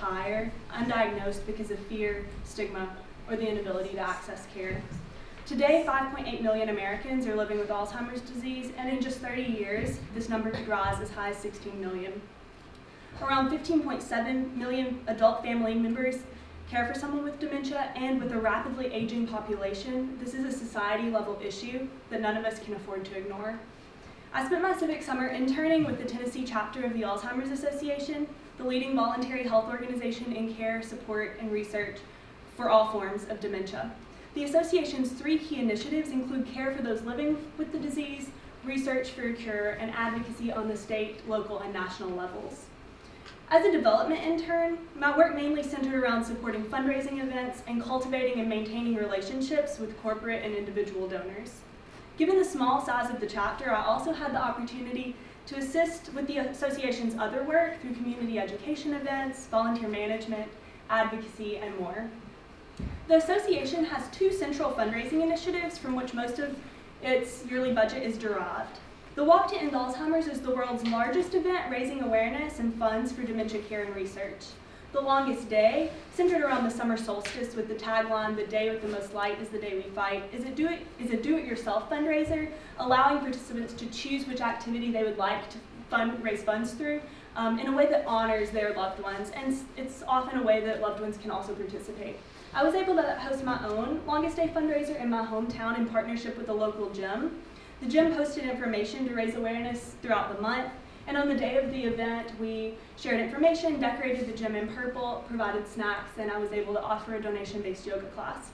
higher, undiagnosed because of fear, stigma, or the inability to access care. Today, 5.8 million Americans are living with Alzheimer's disease, and in just 30 years, this number could rise as high as 16 million. Around 15.7 million adult family members care for someone with dementia, and with a rapidly aging population, this is a society-level issue that none of us can afford to ignore. I spent my civic summer interning with the Tennessee chapter of the Alzheimer's Association, the leading voluntary health organization in care, support, and research for all forms of dementia. The association's 3 key initiatives include care for those living with the disease, research for a cure, and advocacy on the state, local, and national levels. As a development intern, my work mainly centered around supporting fundraising events and cultivating and maintaining relationships with corporate and individual donors. Given the small size of the chapter, I also had the opportunity to assist with the association's other work through community education events, volunteer management, advocacy, and more. The association has 2 central fundraising initiatives from which most of its yearly budget is derived. The Walk to End Alzheimer's is the world's largest event raising awareness and funds for dementia care and research. The Longest Day, centered around the summer solstice with the tagline, "The day with the most light is the day we fight," is a do-it-yourself fundraiser, allowing participants to choose which activity they would like to raise funds through in a way that honors their loved ones, and it's often a way that loved ones can also participate. I was able to host my own Longest Day fundraiser in my hometown in partnership with a local gym. The gym posted information to raise awareness throughout the month, and on the day of the event, we shared information, decorated the gym in purple, provided snacks, and I was able to offer a donation-based yoga class.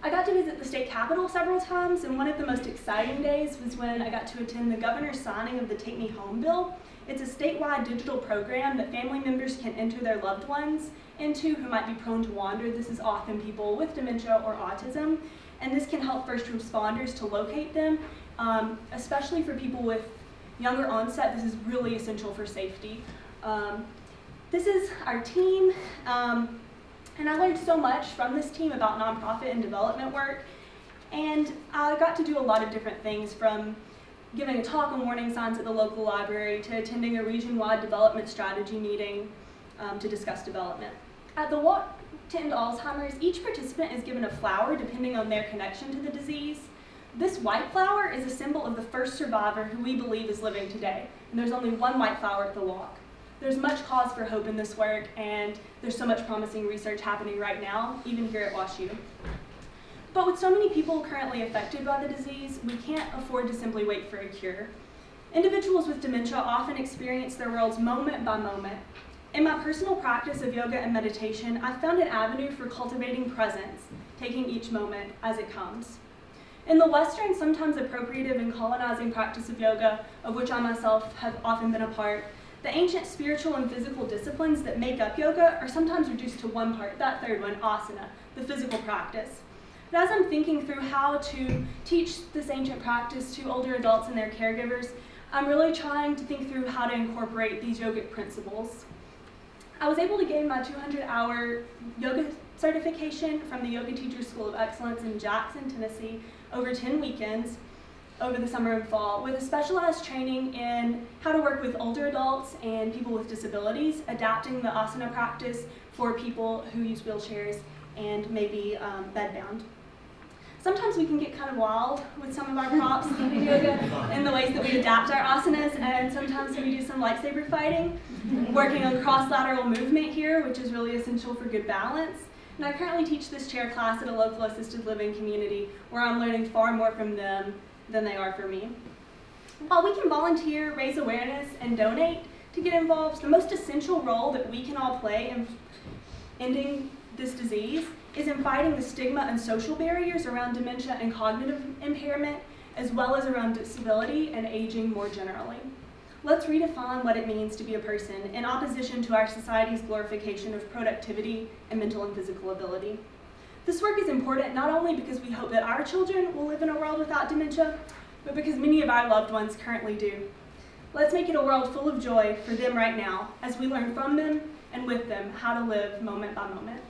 I got to visit the state capitol several times, and one of the most exciting days was when I got to attend the governor's signing of the Take Me Home bill. It's a statewide digital program that family members can enter their loved ones into who might be prone to wander. This is often people with dementia or autism, and this can help first responders to locate them, especially for people with younger onset. This is really essential for safety. This is our team, and I learned so much from this team about nonprofit and development work, and I got to do a lot of different things, from giving a talk on warning signs at the local library to attending a region-wide development strategy meeting to discuss development. At the Walk to End Alzheimer's, each participant is given a flower depending on their connection to the disease. This white flower is a symbol of the first survivor who we believe is living today, and there's only one white flower at the walk. There's much cause for hope in this work, and there's so much promising research happening right now, even here at WashU. But with so many people currently affected by the disease, we can't afford to simply wait for a cure. Individuals with dementia often experience their worlds moment by moment. In my personal practice of yoga and meditation, I've found an avenue for cultivating presence, taking each moment as it comes. In the Western, sometimes appropriative and colonizing practice of yoga, of which I myself have often been a part, the ancient spiritual and physical disciplines that make up yoga are sometimes reduced to one part, that third one, asana, the physical practice. But as I'm thinking through how to teach this ancient practice to older adults and their caregivers, I'm really trying to think through how to incorporate these yogic principles. I was able to gain my 200-hour yoga certification from the Yoga Teachers School of Excellence in Jackson, Tennessee, over 10 weekends over the summer and fall, with a specialized training in how to work with older adults and people with disabilities, adapting the asana practice for people who use wheelchairs and may be bedbound. Sometimes we can get kind of wild with some of our props in yoga in the ways that we adapt our asanas, and sometimes we do some lightsaber fighting, working on cross-lateral movement here, which is really essential for good balance. And I currently teach this chair class at a local assisted living community where I'm learning far more from them than they are for me. While we can volunteer, raise awareness, and donate to get involved, the most essential role that we can all play in ending this disease is in fighting the stigma and social barriers around dementia and cognitive impairment, as well as around disability and aging more generally. Let's redefine what it means to be a person in opposition to our society's glorification of productivity and mental and physical ability. This work is important not only because we hope that our children will live in a world without dementia, but because many of our loved ones currently do. Let's make it a world full of joy for them right now as we learn from them and with them how to live moment by moment.